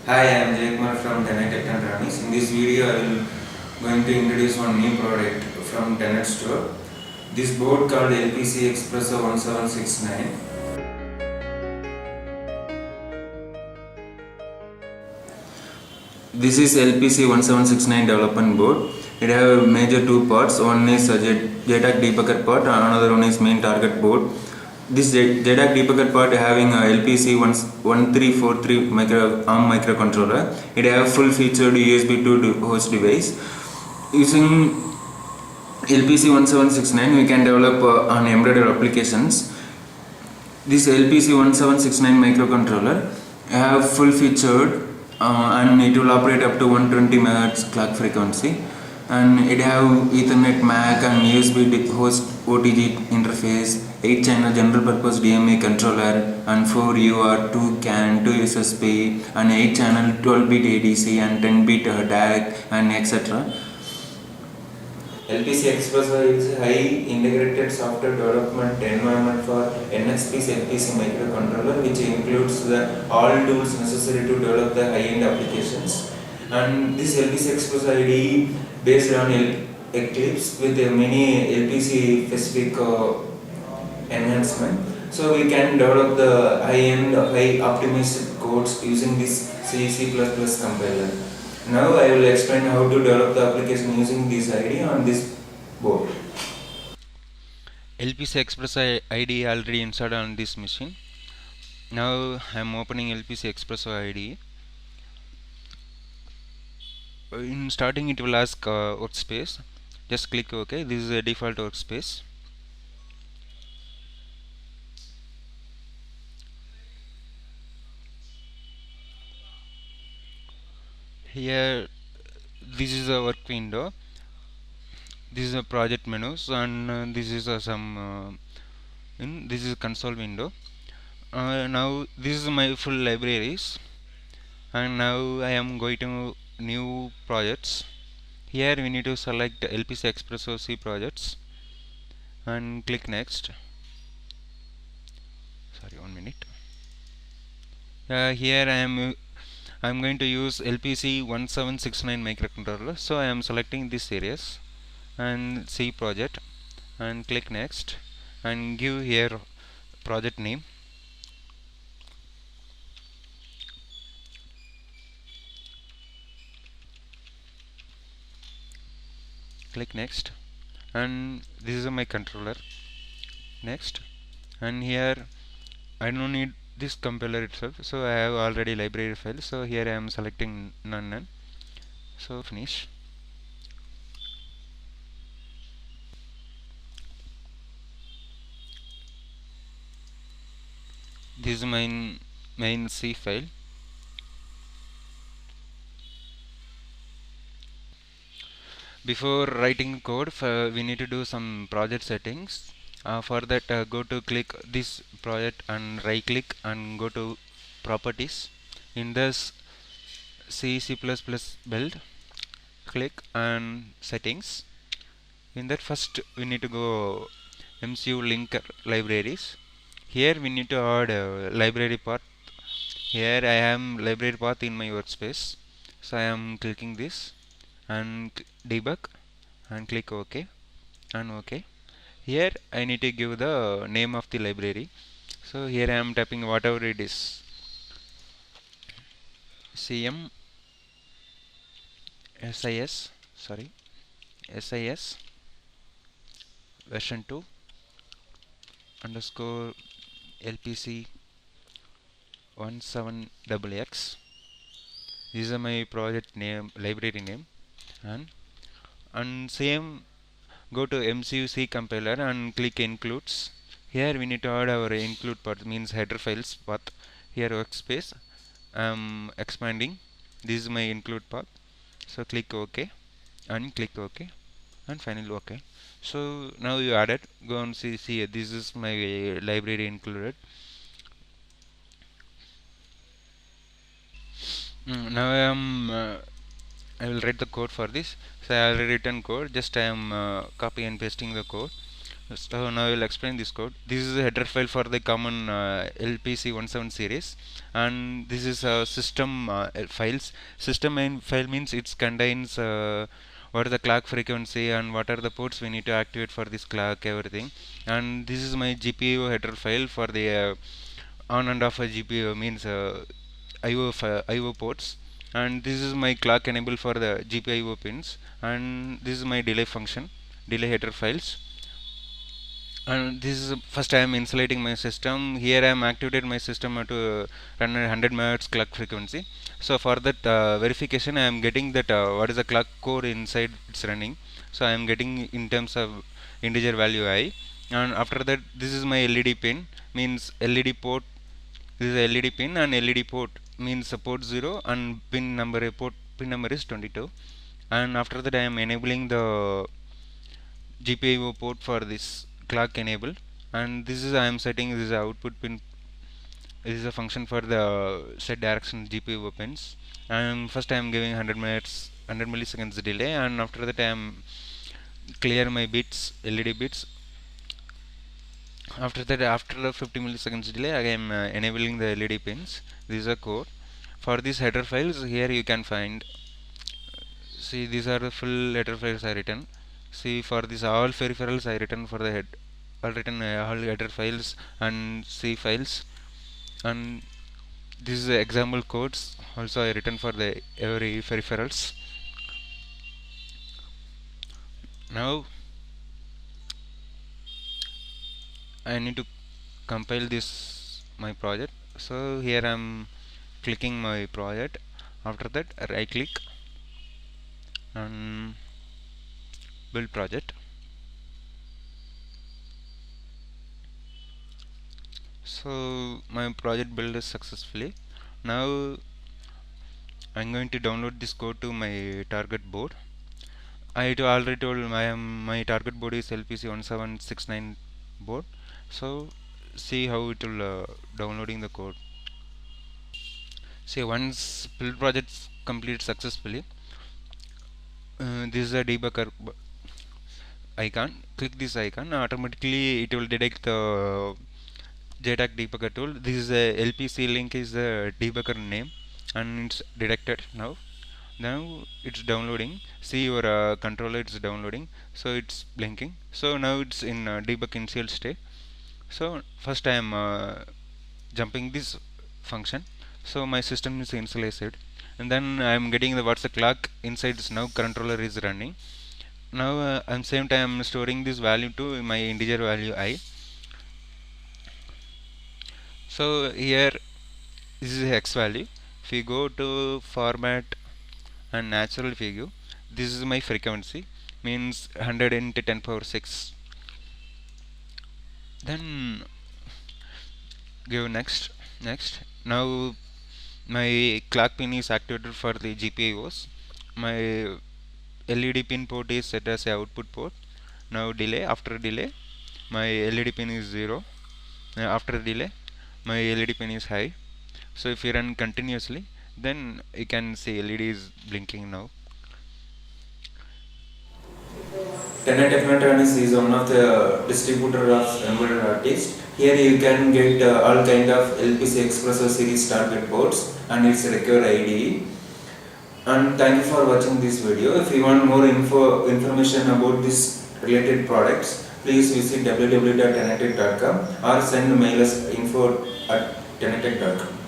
Hi, I am Jayakumar from Tenet Technetronics. In this video, I will going to introduce one new product from Tenet store. This board called LPCXpresso 1769. This is LPC 1769 Development Board. It have major two parts. One is a JTAG debugger part, and another one is main target board. This JTAG debugger part having a LPC 1343 ARM microcontroller. It have full featured USB to host device. Using LPC 1769, we can develop on embedded applications. This LPC 1769 microcontroller have full featured and it will operate up to 120 MHz clock frequency, and it have Ethernet MAC and USB host OTG interface, 8 channel general purpose DMA controller, and 4 UART, 2 CAN, 2 SSP, and 8 channel 12 bit ADC and 10 bit DAC, and etc. LPCXpresso is a high integrated software development environment for NXP's LPC microcontroller, which includes all tools necessary to develop the high-end applications. And this LPCXpresso IDE based on Eclipse with many LPC specific enhancement. So we can develop the high-end, high optimized codes using this C++ compiler. Now I will explain how to develop the application using this IDE on this board. LPCXpresso IDE already installed on this machine. Now I am opening LPCXpresso IDE. In starting it will ask workspace. Just click OK. This is a default workspace. Here this is a work window. This is a project menus, and this is this is a console window. Now this is my full libraries, and now I am going to new projects. Here we need to select LPCXpresso C projects and click next. Sorry, 1 minute. Here I am going to use LPC 1769 microcontroller, so I am selecting this series and C project and click next and give here project name. Click next, and this is my controller. Next, and here I don't need this compiler itself, so I have already library file, so here I am selecting none, so finish. This is my main C file. Before writing code, we need to do some project settings. For that, go to click this project and right click and go to properties. In this C++ build, click and settings. In that, first we need to go MCU linker libraries. Here we need to add a library path. Here I am library path in my workspace, so I am clicking this and debug and click OK and OK. Here I need to give the name of the library, so here I am typing whatever it is, CM SIS version 2 underscore LPC 17XX. This is my project name, library name, and same go to MCU compiler and click includes. Here we need to add our include path, means header files path. Here workspace, expanding. This is my include path, so click OK and click OK and finally OK. So now you added, go and see this is my library included. Now I will write the code for this. So I already written code, just I am copy and pasting the code. So now I will explain this code. This is a header file for the common LPC17 series, and this is system files. System main file means it contains what is the clock frequency and what are the ports we need to activate for this clock, everything. And this is my GPIO header file for the on and off a GPIO means IO ports. And this is my clock enable for the GPIO pins, and this is my delay function, delay header files. And this is first I am insulating my system. Here I am activated my system to run 100 MHz clock frequency. So for that verification I am getting that what is the clock core inside it's running. So I am getting in terms of integer value I, and after that this is my LED pin, means LED port. This is a LED pin, and LED port means port 0 and pin number is 22. And after that I am enabling the GPIO port for this clock enable, and this is I am setting this output pin. This is a function for the set direction GPIO pins, and first I am giving 100 milliseconds delay, and after that I am clear my bits, LED bits. After that, after the 50 milliseconds delay, I am enabling the LED pins. This is a code for these header files. Here you can find, see, these are the full header files I written. See, for this all peripherals I written for the head, all written all header files and C files, and this is the example codes also I written for the every peripherals. Now I need to compile this my project. So here I am clicking my project. After that, right click and build project. So my project build is successfully. Now I'm going to download this code to my target board. I already told my target board is LPC1769 board. So see how it will downloading the code. See, once build project completed successfully, this is a debugger icon. Click this icon, automatically it will detect the JTAG debugger tool. This is a LPC link is the debugger name, and it's detected now. Now it's downloading. See your controller, it's downloading, so it's blinking. So now it's in debug initial state. So first I am jumping this function, so my system is initialized, and then I am getting the what's the clock inside this now controller is running. Now at same time I am storing this value to my integer value I. So here this is hex value. If you go to format and natural figure, this is my frequency, means 100 into 10 power 6. Then give next. Now my clock pin is activated for the GPIOs. My LED pin port is set as a output port. Now delay, after delay my LED pin is 0. After delay my LED pin is high. So if you run continuously, then you can see LED is blinking now. Tenet Technetronics is one of the distributor of embedded artists. Here you can get all kind of LPCXpresso series target boards and its required IDE. And thank you for watching this video. If you want more information about this related products, please visit www.tenettech.com or send mail us info@tenettech.com.